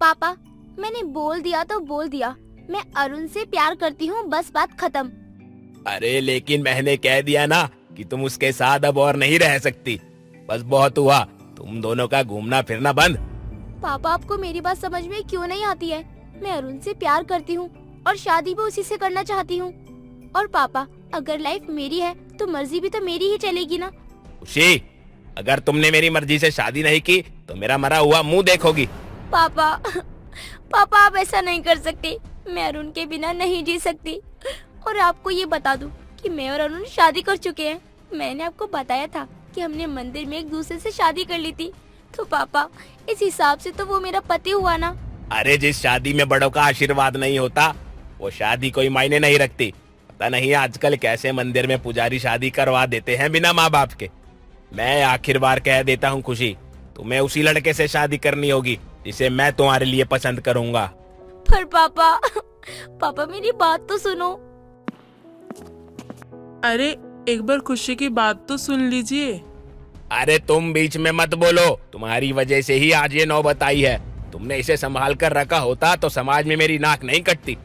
पापा, मैंने बोल दिया तो बोल दिया, मैं अरुण से प्यार करती हूँ, बस बात खत्म। अरे लेकिन मैंने कह दिया ना कि तुम उसके साथ अब और नहीं रह सकती। बस बहुत हुआ, तुम दोनों का घूमना फिरना बंद। पापा, आपको मेरी बात समझ में क्यों नहीं आती है? मैं अरुण से प्यार करती हूँ और शादी भी उसी से करना चाहती हूँ। और पापा, अगर लाइफ मेरी है तो मर्जी भी तो मेरी ही चलेगी ना। खुशी, अगर तुमने मेरी मर्जी से शादी नहीं की तो मेरा मरा हुआ मुंह देखोगी। पापा पापा, आप ऐसा नहीं कर सकते। मैं अरुण के बिना नहीं जी सकती। और आपको ये बता दूं कि मैं और अरुण शादी कर चुके हैं। मैंने आपको बताया था कि हमने मंदिर में एक दूसरे से शादी कर ली थी। तो पापा, इस हिसाब से तो वो मेरा पति हुआ ना। अरे जिस शादी में बड़ों का आशीर्वाद नहीं होता वो शादी कोई मायने नहीं रखती। पता नहीं आजकल कैसे मंदिर में पुजारी शादी करवा देते हैं बिना माँ बाप के। मैं आखिर बार कह देता हूँ खुशी, तुम्हें उसी लड़के से शादी करनी होगी जिसे मैं तुम्हारे लिए पसंद करूंगा। पर पापा पापा, मेरी बात तो सुनो। अरे एक बार खुशी की बात तो सुन लीजिए। अरे तुम बीच में मत बोलो, तुम्हारी वजह से ही आज ये नौबत आई है। तुमने इसे संभाल कर रखा होता तो समाज में मेरी नाक नहीं कटती।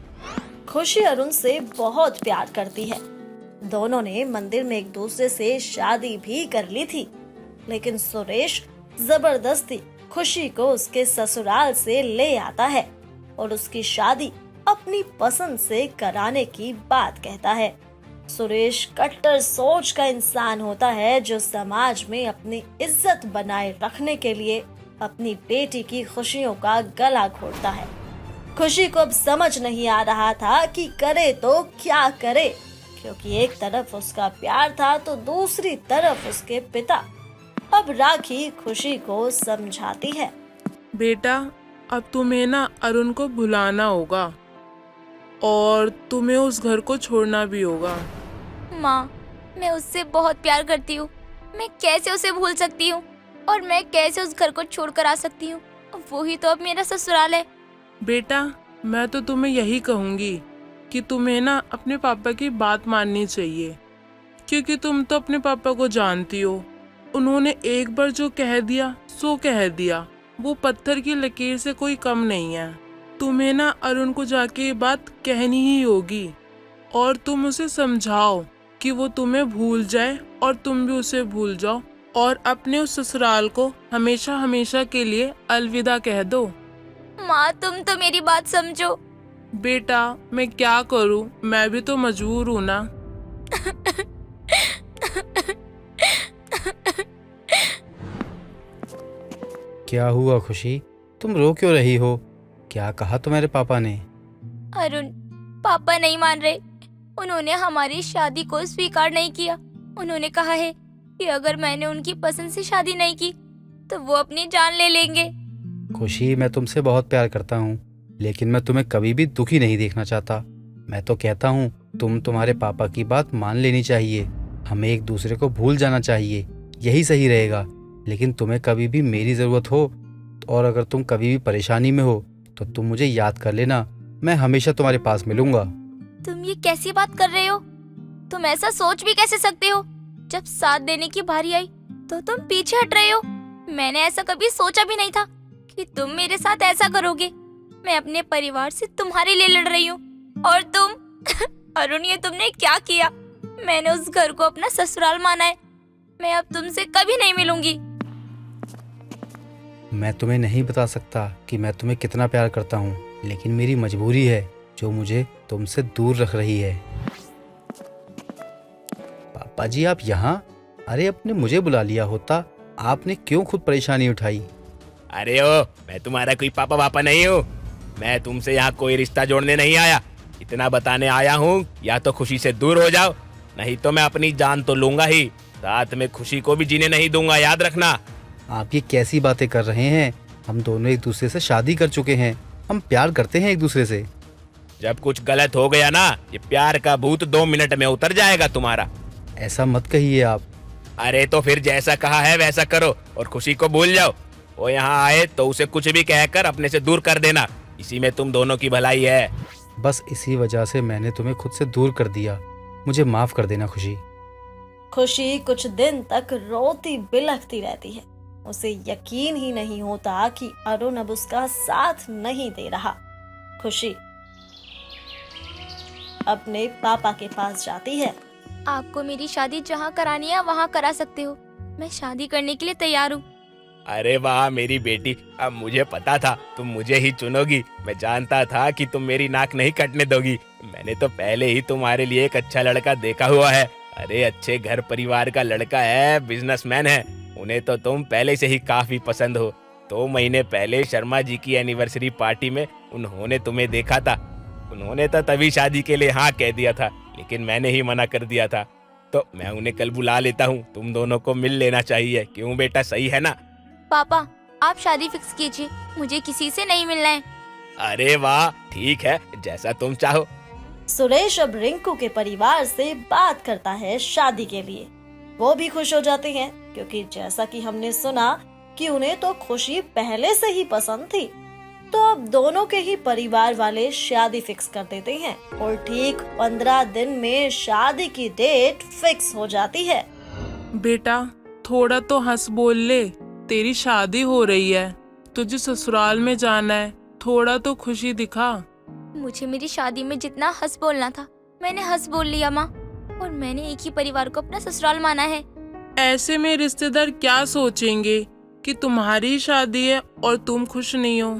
खुशी अरुण से बहुत प्यार करती है। दोनों ने मंदिर में एक दूसरे से शादी भी कर ली थी, लेकिन सुरेश जबरदस्ती खुशी को उसके ससुराल से ले आता है और उसकी शादी अपनी पसंद से कराने की बात कहता है। सुरेश कट्टर सोच का इंसान होता है जो समाज में अपनी इज्जत बनाए रखने के लिए अपनी बेटी की खुशियों का गला घोटता है। खुशी को अब समझ नहीं आ रहा था कि करे तो क्या करे, क्योंकि एक तरफ उसका प्यार था तो दूसरी तरफ उसके पिता। अब राखी खुशी को समझाती है। बेटा, अब तुम्हें ना अरुण को भुलाना होगा और तुम्हें उस घर को छोड़ना भी होगा। माँ, मैं उससे बहुत प्यार करती हूँ। मैं कैसे उसे भूल सकती हूँ? और मैं कैसे उस घर को छोड़कर आ सकती हूँ? वो ही तो अब मेरा ससुराल है। बेटा, मैं तो तुम्हें यही कहूँगी कि तुम्हें ना अपने पापा की बात माननी चाहिए, क्योंकि तुम तो अपने पापा को जानती हो। उन्होंने एक बार जो कह दिया सो कह दिया। वो पत्थर की लकीर से कोई कम नहीं है। तुम्हें ना अरुण को जाके ये बात कहनी ही होगी और तुम उसे समझाओ कि वो तुम्हें भूल जाए और तुम भी उसे भूल जाओ और अपने उस ससुराल को हमेशा हमेशा के लिए अलविदा कह दो। माँ, तुम तो मेरी बात समझो। बेटा, मैं क्या करूं, मैं भी तो मजबूर हूं ना। क्या हुआ खुशी, तुम रो क्यों रही हो? क्या कहा तुम्हारे पापा ने? अरुण, पापा नहीं मान रहे। उन्होंने हमारी शादी को स्वीकार नहीं किया। उन्होंने कहा है कि अगर मैंने उनकी पसंद से शादी नहीं की तो वो अपनी जान ले लेंगे। खुशी, मैं तुमसे बहुत प्यार करता हूँ, लेकिन मैं तुम्हें कभी भी दुखी नहीं देखना चाहता। मैं तो कहता हूँ तुम्हारे पापा की बात मान लेनी चाहिए। हमें एक दूसरे को भूल जाना चाहिए, यही सही रहेगा। लेकिन तुम्हें कभी भी मेरी ज़रूरत हो और अगर तुम कभी भी परेशानी में हो तो तुम मुझे याद कर लेना। मैं हमेशा तुम्हारे पास मिलूंगा। तुम ये कैसी बात कर रहे हो? तुम ऐसा सोच भी कैसे सकते हो? जब साथ देने की बारी आई तो तुम पीछे हट रहे हो। मैंने ऐसा कभी सोचा भी नहीं था कि तुम मेरे साथ ऐसा करोगे। मैं अपने परिवार से तुम्हारे लिए लड़ रही हूँ और तुम अरुण, ये तुमने क्या किया? मैंने उस घर को अपना ससुराल माना है। मैं अब तुमसे कभी नहीं मिलूंगी। मैं तुम्हें नहीं बता सकता कि मैं तुम्हें कितना प्यार करता हूँ, लेकिन मेरी मजबूरी है जो मुझे तुमसे दूर रख रही है। पापा जी, आप यहाँ? अरे आपने मुझे बुला लिया होता, आपने क्यों खुद परेशानी उठाई? अरे ओ, मैं तुम्हारा कोई पापा वापा नहीं हूँ। मैं तुमसे यहाँ कोई रिश्ता जोड़ने नहीं आया। इतना बताने आया हूँ, या तो खुशी से दूर हो जाओ, नहीं तो मैं अपनी जान तो लूंगा ही, साथ में खुशी को भी जीने नहीं दूंगा, याद रखना। आप ये कैसी बातें कर रहे हैं? हम दोनों एक दूसरे से शादी कर चुके हैं, हम प्यार करते हैं एक दूसरे से। जब कुछ गलत हो गया ना, ये प्यार का भूत 2 मिनट में उतर जाएगा तुम्हारा। ऐसा मत कहिए आप। अरे तो फिर जैसा कहा है वैसा करो और खुशी को भूल जाओ। वो यहाँ आए तो उसे कुछ भी कहकर अपने से दूर कर देना, इसी में तुम दोनों की भलाई है। बस इसी वजह से मैंने तुम्हें खुद से दूर कर दिया, मुझे माफ कर देना खुशी। खुशी कुछ दिन तक रोती बिलखती रहती है। उसे यकीन ही नहीं होता कि अरुण अब उसका साथ नहीं दे रहा। खुशी अपने पापा के पास जाती है। आपको मेरी शादी जहाँ करानी है वहाँ करा सकते हो। मैं शादी करने के लिए तैयार हूँ। अरे वाह मेरी बेटी, अब मुझे पता था तुम मुझे ही चुनोगी। मैं जानता था कि तुम मेरी नाक नहीं कटने दोगी। मैंने तो पहले ही तुम्हारे लिए एक अच्छा लड़का देखा हुआ है। अरे अच्छे घर परिवार का लड़का है, बिजनेसमैन है। उन्हें तो तुम पहले से ही काफी पसंद हो। 2 महीने पहले शर्मा जी की एनिवर्सरी पार्टी में उन्होंने तुम्हें देखा था। उन्होंने तो तभी शादी के लिए हाँ कह दिया था, लेकिन मैंने ही मना कर दिया था। तो मैं उन्हें कल बुला लेता हूँ, तुम दोनों को मिल लेना चाहिए। क्यों बेटा, सही है ना? पापा आप शादी फिक्स कीजिए, मुझे किसी से नहीं मिलना है। अरे वाह, ठीक है, जैसा तुम चाहो। सुरेश अब रिंकू के परिवार से बात करता है शादी के लिए। वो भी खुश हो जाते हैं, क्योंकि जैसा कि हमने सुना कि उन्हें तो खुशी पहले से ही पसंद थी। तो अब दोनों के ही परिवार वाले शादी फिक्स कर देते हैं और ठीक 15 दिन में शादी की डेट फिक्स हो जाती है। बेटा थोड़ा तो हंस बोल ले, तेरी शादी हो रही है, तुझे ससुराल में जाना है, थोड़ा तो खुशी दिखा। मुझे मेरी शादी में जितना हंस बोलना था मैंने हंस बोल लिया माँ, और मैंने एक ही परिवार को अपना ससुराल माना है। ऐसे में रिश्तेदार क्या सोचेंगे कि तुम्हारी शादी है और तुम खुश नहीं हो।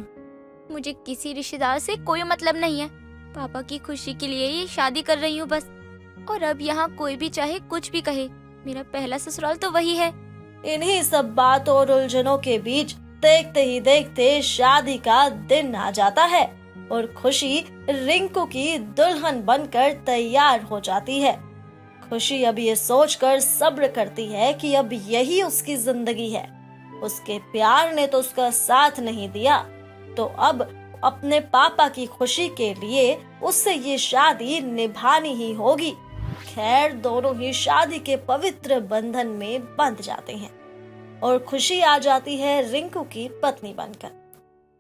मुझे किसी रिश्तेदार से कोई मतलब नहीं है। पापा की खुशी के लिए ही शादी कर रही हूँ बस। और अब यहाँ कोई भी चाहे कुछ भी कहे, मेरा पहला ससुराल तो वही है। इन्हीं सब बातों और उलझनों के बीच देखते ही देखते शादी का दिन आ जाता है और खुशी रिंकू की दुल्हन बनकर तैयार हो जाती है। खुशी अब ये सोचकर सब्र करती है कि अब यही उसकी जिंदगी है। उसके प्यार ने तो उसका साथ नहीं दिया, तो अब अपने पापा की खुशी के लिए उससे ये शादी निभानी ही होगी। खैर दोनों ही शादी के पवित्र बंधन में बंध जाते हैं और खुशी आ जाती है रिंकू की पत्नी बनकर।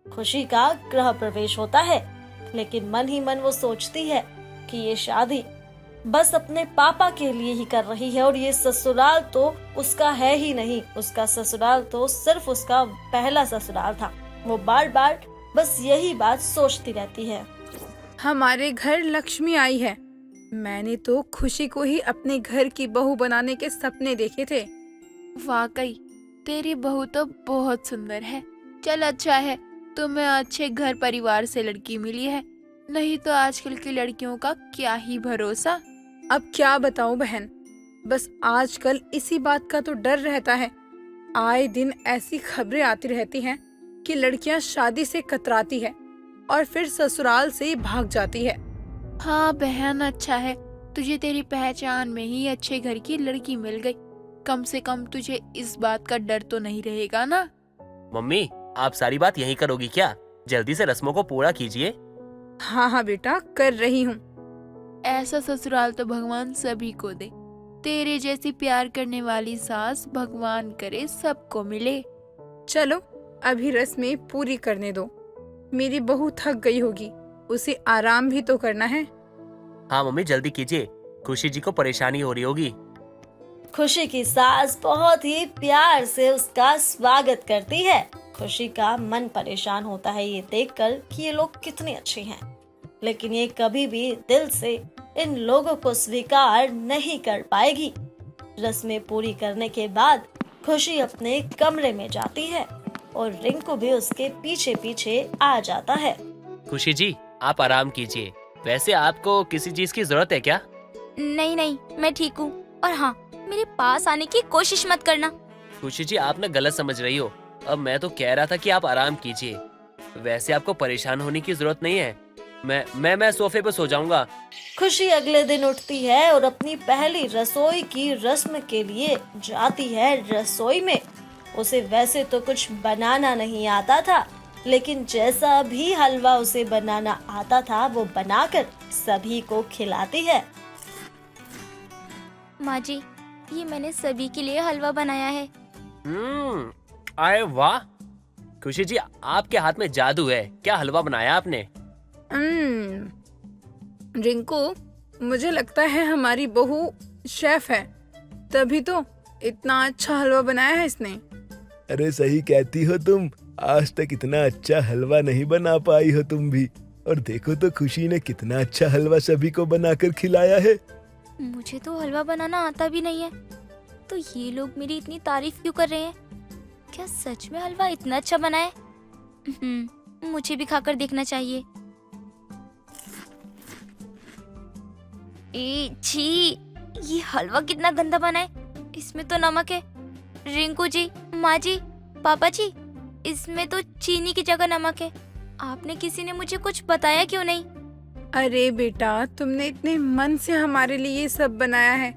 खुशी का गृह प्रवेश होता है, लेकिन मन ही मन वो सोचती है कि ये शादी बस अपने पापा के लिए ही कर रही है और ये ससुराल तो उसका है ही नहीं। उसका ससुराल तो सिर्फ उसका पहला ससुराल था। वो बार बार बस यही बात सोचती रहती है। हमारे घर लक्ष्मी आई है। मैंने तो खुशी को ही अपने घर की बहू बनाने के सपने देखे थे। वाकई तेरी बहू तो बहुत सुंदर है। चल अच्छा है तुम्हें अच्छे घर परिवार से लड़की मिली है, नहीं तो आजकल की लड़कियों का क्या ही भरोसा। अब क्या बताऊं बहन, बस आजकल इसी बात का तो डर रहता है। आए दिन ऐसी खबरें आती रहती हैं कि लड़कियां शादी से कतराती है और फिर ससुराल से भाग जाती है। हाँ बहन, अच्छा है तुझे तेरी पहचान में ही अच्छे घर की लड़की मिल गई। कम से कम तुझे इस बात का डर तो नहीं रहेगा ना। मम्मी, आप सारी बात यहीं करोगी क्या? जल्दी से रस्मों को पूरा कीजिए। हाँ हाँ बेटा, कर रही हूँ। ऐसा ससुराल तो भगवान सभी को दे। तेरे जैसी प्यार करने वाली सास भगवान करे सबको मिले। चलो अभी रस्में पूरी करने दो। मेरी बहू थक गई होगी, उसे आराम भी तो करना है। हाँ मम्मी, जल्दी कीजिए, खुशी जी को परेशानी हो रही होगी। खुशी की सास बहुत ही प्यार से उसका स्वागत करती है। खुशी का मन परेशान होता है ये देखकर कि ये लोग कितने अच्छे हैं, लेकिन ये कभी भी दिल से इन लोगों को स्वीकार नहीं कर पाएगी। रस्में पूरी करने के बाद खुशी अपने कमरे में जाती है और रिंकू भी उसके पीछे पीछे आ जाता है। खुशी जी, आप आराम कीजिए। वैसे आपको किसी चीज की जरूरत है क्या? नहीं नहीं, मैं ठीक हूँ। और हाँ, मेरे पास आने की कोशिश मत करना। खुशी जी, आप ना गलत समझ रही हो। अब मैं तो कह रहा था कि आप आराम कीजिए। वैसे आपको परेशान होने की जरूरत नहीं है। मैं सोफे पर सो जाऊंगा। खुशी अगले दिन उठती है और अपनी पहली रसोई की रस्म के लिए जाती है रसोई में। उसे वैसे तो कुछ बनाना नहीं आता था, लेकिन जैसा भी हलवा उसे बनाना आता था वो बनाकर सभी को खिलाती है। माँ जी, ये मैंने सभी के लिए हलवा बनाया है। आए वाह! खुशी जी, आपके हाथ में जादू है। क्या हलवा बनाया आपने? रिंकू, मुझे लगता है हमारी बहू शेफ है, तभी तो इतना अच्छा हलवा बनाया है इसने। अरे सही कहती हो तुम, आज तक इतना अच्छा हलवा नहीं बना पाई हो तुम भी। और देखो तो खुशी ने कितना अच्छा हलवा सभी को बनाकर खिलाया है। मुझे तो हलवा बनाना आता भी नहीं है, तो ये लोग मेरी इतनी तारीफ क्यों कर रहे हैं? क्या सच में हलवा इतना अच्छा बना है? मुझे भी खाकर देखना चाहिए। छी, ये हलवा कितना गंदा बना है। इसमें तो नमक है। रिंकू जी, माँ जी, पापा जी, इसमें तो चीनी की जगह नमक है। आपने किसी ने मुझे कुछ बताया क्यों नहीं? अरे बेटा, तुमने इतने मन से हमारे लिए ये सब बनाया है,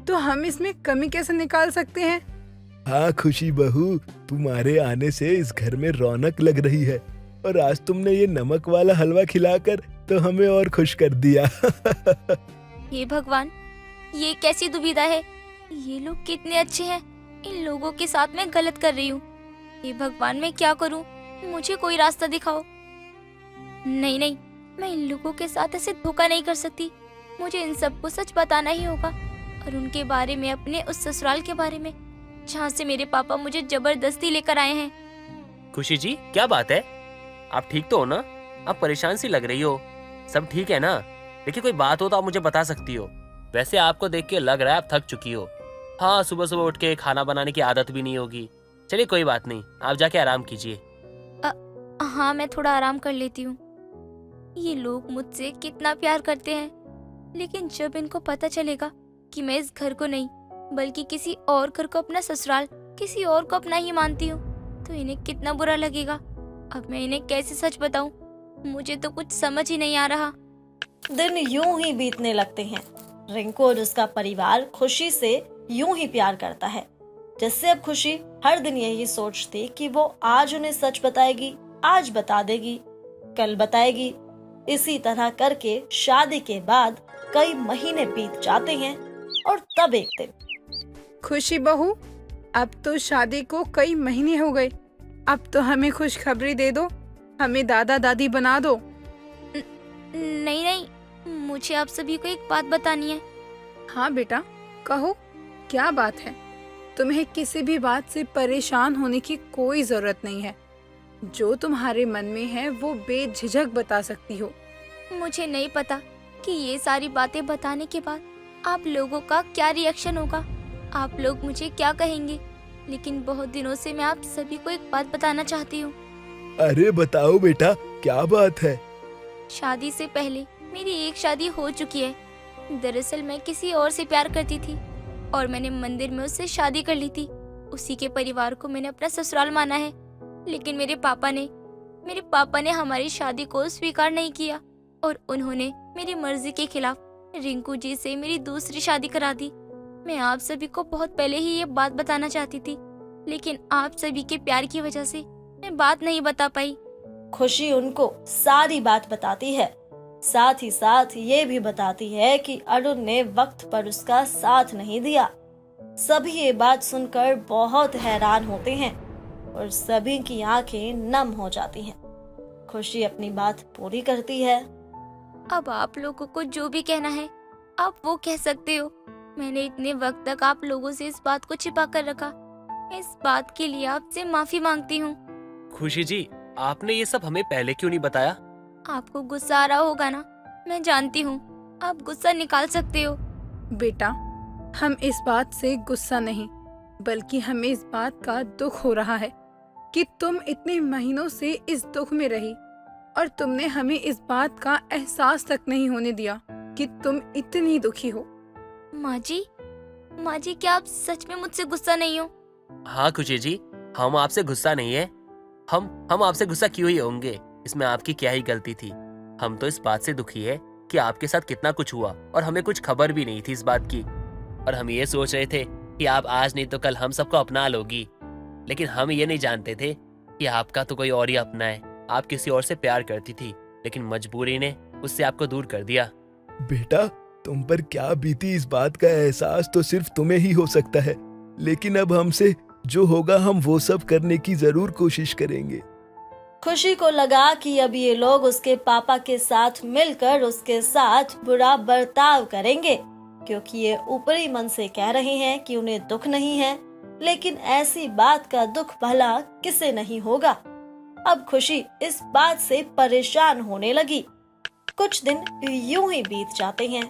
तो हम इसमें कमी कैसे निकाल सकते हैं? हाँ खुशी बहू, तुम्हारे आने से इस घर में रौनक लग रही है। और आज तुमने ये नमक वाला हलवा खिलाकर तो हमें और खुश कर दिया। हे भगवान, ये कैसी दुविधा है। ये लोग कितने अच्छे हैं, इन लोगों के साथ मैं गलत कर रही हूँ। हे भगवान, मैं क्या करूँ? मुझे कोई रास्ता दिखाओ। नहीं नहीं, मैं इन लोगों के साथ ऐसे धोखा नहीं कर सकती। मुझे इन सबको सच बताना ही होगा, और उनके बारे में, अपने उस ससुराल के बारे में जहाँ से मेरे पापा मुझे जबरदस्ती लेकर आए हैं। खुशी जी, क्या बात है? आप ठीक तो हो ना? आप परेशान सी लग रही हो। सब ठीक है ना? देखिए, कोई बात हो तो आप मुझे बता सकती हो। वैसे आपको देख के लग रहा है आप थक चुकी हो। हाँ, सुबह सुबह उठ के खाना बनाने की आदत भी नहीं होगी। चलिए कोई बात नहीं, आप जाके आराम कीजिए। हाँ, मैं थोड़ा आराम कर लेती हूँ। ये लोग मुझसे कितना प्यार करते हैं, लेकिन जब इनको पता चलेगा कि मैं इस घर को नहीं बल्कि किसी और घर को अपना ससुराल, किसी और को अपना ही मानती हूँ, तो इन्हें कितना बुरा लगेगा। अब मैं इन्हें कैसे सच बताऊं? मुझे तो कुछ समझ ही नहीं आ रहा। दिन यूं ही बीतने लगते हैं। रिंकू और उसका परिवार खुशी से यूं ही प्यार करता है, जिससे अब खुशी हर दिन यही सोचती कि वो आज उन्हें सच बताएगी, आज बता देगी, कल बताएगी। इसी तरह करके शादी के बाद कई महीने बीत जाते हैं और तब एक दिन, खुशी बहू, अब तो शादी को कई महीने हो गए। अब तो हमें खुशखबरी दे दो, हमें दादा दादी बना दो। नहीं नहीं, मुझे आप सभी को एक बात बतानी है। हाँ बेटा, कहो क्या बात है? तुम्हें किसी भी बात से परेशान होने की कोई जरूरत नहीं है। जो तुम्हारे मन में है वो बेझिझक बता सकती हो। मुझे नहीं पता कि ये सारी बातें बताने के बाद आप लोगों का क्या रिएक्शन होगा, आप लोग मुझे क्या कहेंगे, लेकिन बहुत दिनों से मैं आप सभी को एक बात बताना चाहती हूँ। अरे बताओ बेटा, क्या बात है? शादी से पहले मेरी एक शादी हो चुकी है। दरअसल मैं किसी और से प्यार करती थी और मैंने मंदिर में उससे शादी कर ली थी। उसी के परिवार को मैंने अपना ससुराल माना है, लेकिन मेरे पापा ने हमारी शादी को स्वीकार नहीं किया और उन्होंने मेरी मर्जी के खिलाफ रिंकू जी से मेरी दूसरी शादी करा दी। मैं आप सभी को बहुत पहले ही ये बात बताना चाहती थी, लेकिन आप सभी के प्यार की वजह से मैं बात नहीं बता पाई। खुशी उनको सारी बात बताती है, साथ ही साथ ये भी बताती है कि अरुण ने वक्त पर उसका साथ नहीं दिया। सभी ये बात सुनकर बहुत हैरान होते हैं और सभी की आंखें नम हो जाती हैं। खुशी अपनी बात पूरी करती है। अब आप लोगों को जो भी कहना है आप वो कह सकते हो। मैंने इतने वक्त तक आप लोगों से इस बात को छिपा कर रखा। मैं इस बात के लिए आपसे माफी मांगती हूँ। खुशी जी, आपने ये सब हमें पहले क्यों नहीं बताया? आपको गुस्सा आ रहा होगा ना, मैं जानती हूँ। आप गुस्सा निकाल सकते हो। बेटा, हम इस बात से गुस्सा नहीं, बल्कि हमें इस बात का दुख हो रहा है कि तुम इतने महीनों से इस दुख में रही और तुमने हमें इस बात का एहसास तक नहीं होने दिया कि तुम इतनी दुखी हो। माँ जी, क्या आप सच में मुझसे गुस्सा नहीं हो? हाँ खुशी जी, हम आपसे गुस्सा नहीं है। हम आपसे गुस्सा क्यों ही होंगे? इसमें आपकी क्या ही गलती थी। हम तो इस बात से दुखी है कि आपके साथ कितना कुछ हुआ और हमें कुछ खबर भी नहीं थी इस बात की। और हम ये सोच रहे थे कि आप आज नहीं तो कल हम सबको अपना लोगी, लेकिन हम ये नहीं जानते थे कि आपका तो कोई और ही अपना है। आप किसी और से प्यार करती थी, लेकिन मजबूरी ने उससे आपको दूर कर दिया। बेटा, तुम पर क्या बीती इस बात का एहसास तो सिर्फ तुम्हें ही हो सकता है, लेकिन अब हमसे जो होगा हम वो सब करने की जरूर कोशिश करेंगे। खुशी को लगा कि अब ये लोग उसके पापा के साथ मिलकर उसके साथ बुरा बर्ताव करेंगे, क्योंकि ये ऊपरी मन से कह रहे हैं कि उन्हें दुख नहीं है, लेकिन ऐसी बात का दुख भला किसे नहीं होगा। अब खुशी इस बात से परेशान होने लगी। कुछ दिन यूं ही बीत जाते हैं।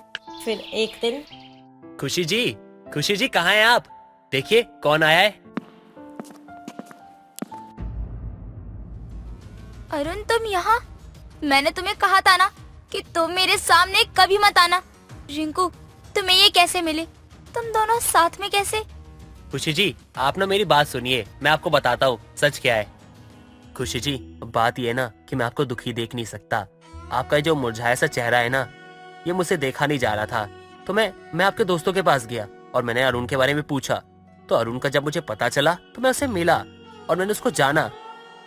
फिर एक दिन खुशी जी कहाँ हैं आप? देखिए कौन आया है। अरुण, तुम यहाँ? मैंने तुम्हें कहा था ना कि तुम मेरे सामने कभी मत आना। रिंकू, तुम्हें ये कैसे मिले? तुम दोनों साथ में कैसे? खुशी जी आप ना मेरी बात सुनिए, मैं आपको बताता हूँ सच क्या है। खुशी जी बात ये ना कि मैं आपको दुखी देख नहीं सकता। आपका जो मुरझाया सा चेहरा है ना, ये मुझसे देखा नहीं जा रहा था। तो मैं आपके दोस्तों के पास गया और मैंने अरुण के बारे में पूछा। तो अरुण का जब मुझे पता चला तो मैं उससे मिला और मैंने उसको जाना।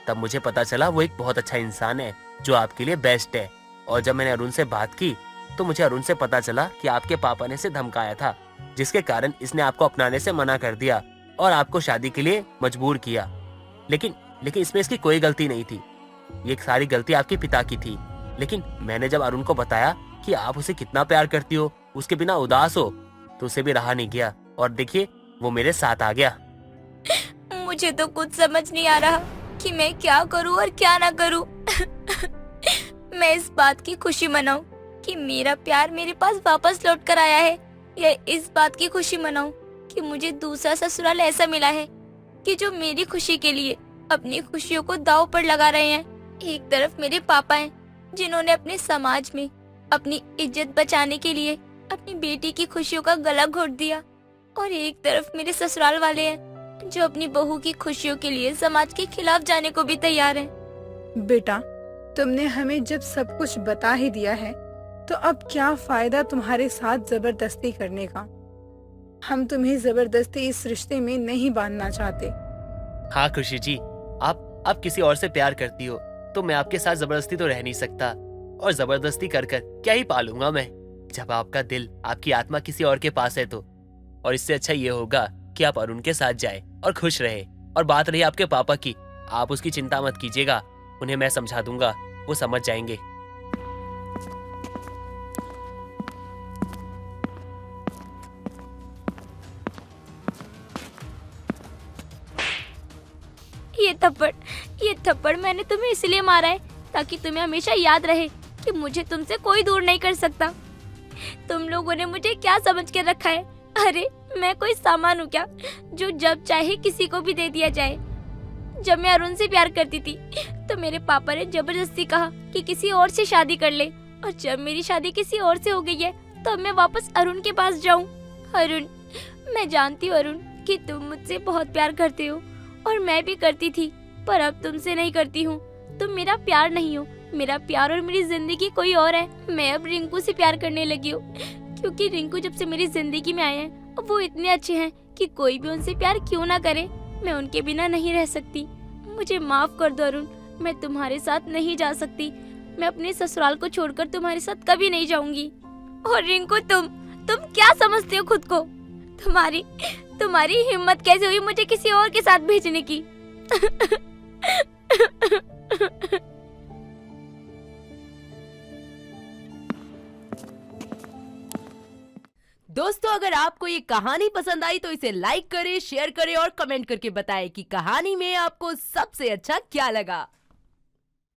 तब मुझे पता चला वो एक बहुत अच्छा इंसान है जो आपके लिए बेस्ट है। और जब मैंने अरुण से बात की तो मुझे अरुण से पता चला कि आपके पापा ने इसे धमकाया था, जिसके कारण इसने आपको अपनाने से मना कर दिया और आपको शादी के लिए मजबूर किया। लेकिन इसमें इसकी कोई गलती नहीं थी। ये सारी गलती आपके पिता की थी। लेकिन मैंने जब अरुण को बताया कि आप उसे कितना प्यार करती हो, उसके बिना उदास हो, तो उसे भी रहा नहीं गया और देखिए वो मेरे साथ आ गया। मुझे तो कुछ समझ नहीं आ रहा कि मैं क्या करूं और क्या ना करूं। मैं इस बात की खुशी मनाऊं कि मेरा प्यार मेरे पास वापस लौट कर आया है, या इस बात की खुशी मनाऊं कि मुझे दूसरा ससुराल ऐसा मिला है कि जो मेरी खुशी के लिए अपनी खुशियों को दांव पर लगा रहे हैं। एक तरफ मेरे पापा हैं जिन्होंने अपने समाज में अपनी इज्जत बचाने के लिए अपनी बेटी की खुशियों का गला घोट दिया, और एक तरफ मेरे ससुराल वाले हैं जो अपनी बहू की खुशियों के लिए समाज के खिलाफ जाने को भी तैयार हैं। बेटा, तुमने हमें जब सब कुछ बता ही दिया है तो अब क्या फायदा तुम्हारे साथ जबरदस्ती करने का। हम तुम्हें जबरदस्ती इस रिश्ते में नहीं बांधना चाहते। हाँ खुशी जी, आप किसी और से प्यार करती हो तो मैं आपके साथ जबरदस्ती तो रह नहीं सकता, और जबरदस्ती कर क्या ही पालूंगा मैं, जब आपका दिल, आपकी आत्मा किसी और के पास है तो। और इससे अच्छा ये होगा कि आप अरुण के साथ जाए और खुश रहे। और बात रही आपके पापा की, आप उसकी चिंता मत कीजिएगा, उन्हें मैं समझा दूंगा, वो समझ जाएंगे। ये थप्पड़ मैंने तुम्हें इसलिए मारा है ताकि तुम्हें हमेशा याद रहे कि मुझे तुमसे कोई दूर नहीं कर सकता। तुम लोगों ने मुझे क्या समझ के रखा है? अरे मैं कोई सामान हूँ क्या जो जब चाहे किसी को भी दे दिया जाए? जब मैं अरुण से प्यार करती थी तो मेरे पापा ने जबरदस्ती कहा कि किसी और से शादी कर ले, और जब मेरी शादी किसी और से हो गई है तो अब मैं वापस अरुण के पास जाऊँ? अरुण, मैं जानती हूँ अरुण कि तुम मुझसे बहुत प्यार करते हो, और मैं भी करती थी, पर अब तुमसे नहीं करती हूँ। तुम मेरा प्यार नहीं हो, मेरा प्यार और मेरी जिंदगी कोई और है। मैं अब रिंकू से प्यार करने लगी हूँ, क्योंकि रिंकू जब से मेरी जिंदगी में आए हैं वो इतने अच्छे हैं कि कोई भी उनसे प्यार क्यों ना करे, मैं उनके बिना नहीं रह सकती। मुझे माफ कर दो अरुण, मैं तुम्हारे साथ नहीं जा सकती। मैं अपने ससुराल को छोड़कर तुम्हारे साथ कभी नहीं जाऊंगी। और रिंकू, तुम क्या समझते हो खुद को? तुम्हारी हिम्मत कैसे हुई मुझे किसी और के साथ भेजने की? दोस्तों, अगर आपको ये कहानी पसंद आई तो इसे लाइक करें, शेयर करें और कमेंट करके बताएं कि कहानी में आपको सबसे अच्छा क्या लगा।